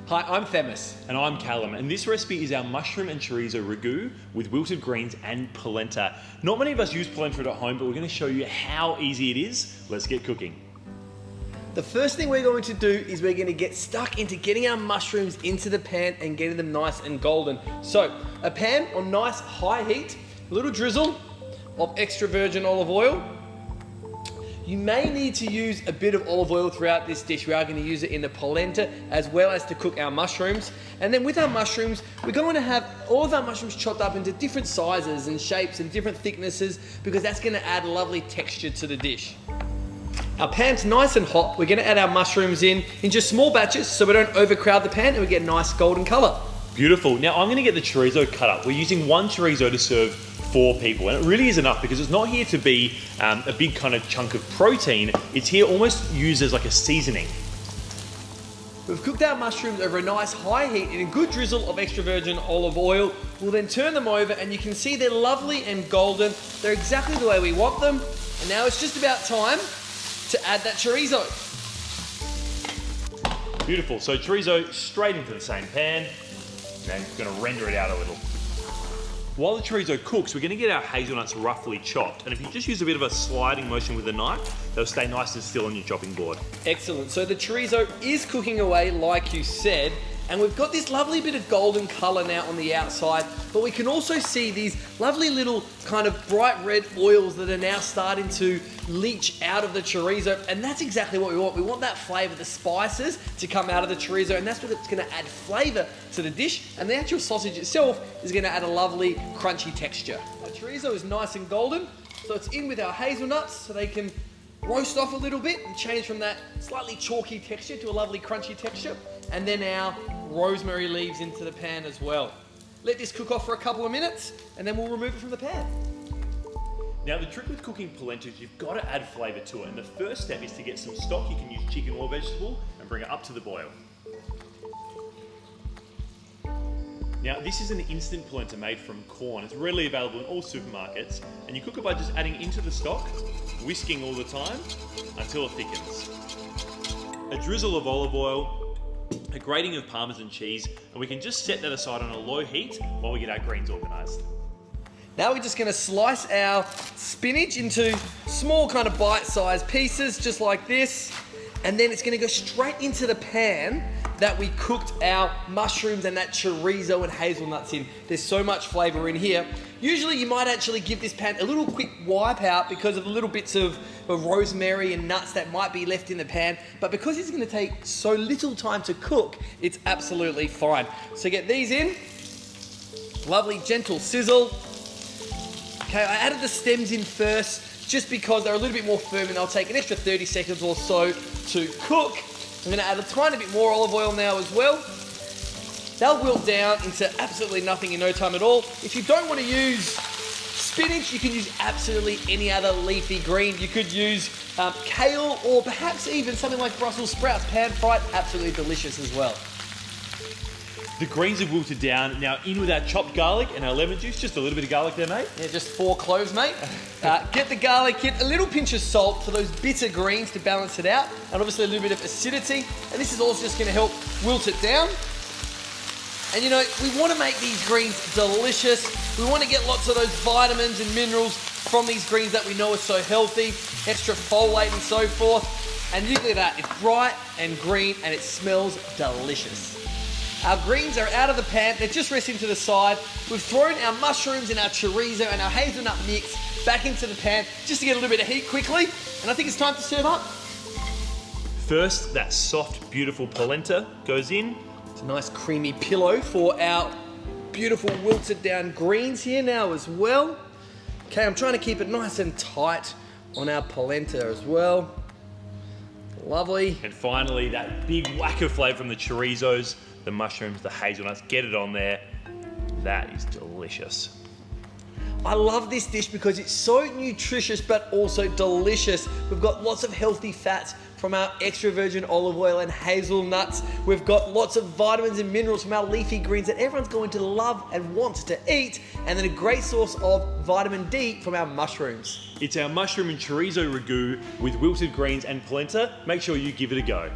Hi, I'm Themis. And I'm Callum, and this recipe is our mushroom and chorizo ragu with wilted greens and polenta. Not many of us use polenta at home, but we're going to show you how easy it is. Let's get cooking. The first thing we're going to do is we're going to get stuck into getting our mushrooms into the pan and getting them nice and golden. So, a pan on nice high heat, a little drizzle of extra virgin olive oil. You may need to use a bit of olive oil throughout this dish. We are going to use it in the polenta as well as to cook our mushrooms. And then with our mushrooms, we're going to have all of our mushrooms chopped up into different sizes and shapes and different thicknesses because that's going to add lovely texture to the dish. Our pan's nice and hot. We're going to add our mushrooms in just small batches so we don't overcrowd the pan and we get a nice golden color. Beautiful. Now I'm going to get the chorizo cut up. We're using one chorizo to serve 4 people, and it really is enough because it's not here to be a big kind of chunk of protein. It's here almost used as like a seasoning. We've cooked our mushrooms over a nice high heat in a good drizzle of extra virgin olive oil. We'll then turn them over and you can see they're lovely and golden. They're exactly the way we want them. And now it's just about time to add that chorizo. Beautiful. So chorizo straight into the same pan. Now I'm going to render it out a little. While the chorizo cooks, we're going to get our hazelnuts roughly chopped. And if you just use a bit of a sliding motion with a knife, they'll stay nice and still on your chopping board. Excellent. So the chorizo is cooking away like you said, and we've got this lovely bit of golden color now on the outside, but we can also see these lovely little kind of bright red oils that are now starting to leach out of the chorizo, and that's exactly what we want. We want that flavor, the spices to come out of the chorizo, and that's what's gonna add flavor to the dish, and the actual sausage itself is gonna add a lovely crunchy texture. Our chorizo is nice and golden, so it's in with our hazelnuts so they can roast off a little bit and change from that slightly chalky texture to a lovely crunchy texture. And then our rosemary leaves into the pan as well. Let this cook off for a couple of minutes and then we'll remove it from the pan. Now the trick with cooking polenta is you've got to add flavour to it, and the first step is to get some stock. You can use chicken or vegetable and bring it up to the boil. Now this is an instant polenta made from corn. It's readily available in all supermarkets, and you cook it by just adding into the stock, whisking all the time until it thickens. A drizzle of olive oil, a grating of Parmesan cheese, and we can just set that aside on a low heat while we get our greens organised. Now we're just going to slice our spinach into small kind of bite-sized pieces, just like this, and then it's going to go straight into the pan that we cooked our mushrooms and that chorizo and hazelnuts in. There's so much flavour in here. Usually you might actually give this pan a little quick wipe out because of the little bits of rosemary and nuts that might be left in the pan, but because it's going to take so little time to cook, it's absolutely fine. So get these in, lovely gentle sizzle. Okay, I added the stems in first just because they're a little bit more firm and they'll take an extra 30 seconds or so to cook. I'm going to add a tiny bit more olive oil now as well. They'll wilt down into absolutely nothing in no time at all. If you don't want to use spinach, you can use absolutely any other leafy green. You could use kale or perhaps even something like Brussels sprouts, pan fried, absolutely delicious as well. The greens have wilted down. Now in with our chopped garlic and our lemon juice. Just a little bit of garlic there, mate. Yeah, just 4 cloves, mate. Get the garlic, get a little pinch of salt for those bitter greens to balance it out, and obviously a little bit of acidity. And this is also just going to help wilt it down. And you know, we want to make these greens delicious. We want to get lots of those vitamins and minerals from these greens that we know are so healthy, extra folate and so forth. And look at that, it's bright and green and it smells delicious. Our greens are out of the pan, they're just resting to the side. We've thrown our mushrooms and our chorizo and our hazelnut mix back into the pan just to get a little bit of heat quickly. And I think it's time to serve up. First, that soft, beautiful polenta goes in. It's a nice creamy pillow for our beautiful wilted down greens here now as well. Okay, I'm trying to keep it nice and tight on our polenta as well. Lovely. And finally, that big whack of flavour from the chorizos, the mushrooms, the hazelnuts, get it on there. That is delicious. I love this dish because it's so nutritious but also delicious. We've got lots of healthy fats from our extra virgin olive oil and hazelnuts. We've got lots of vitamins and minerals from our leafy greens that everyone's going to love and want to eat, and then a great source of vitamin D from our mushrooms. It's our mushroom and chorizo ragu with wilted greens and polenta. Make sure you give it a go.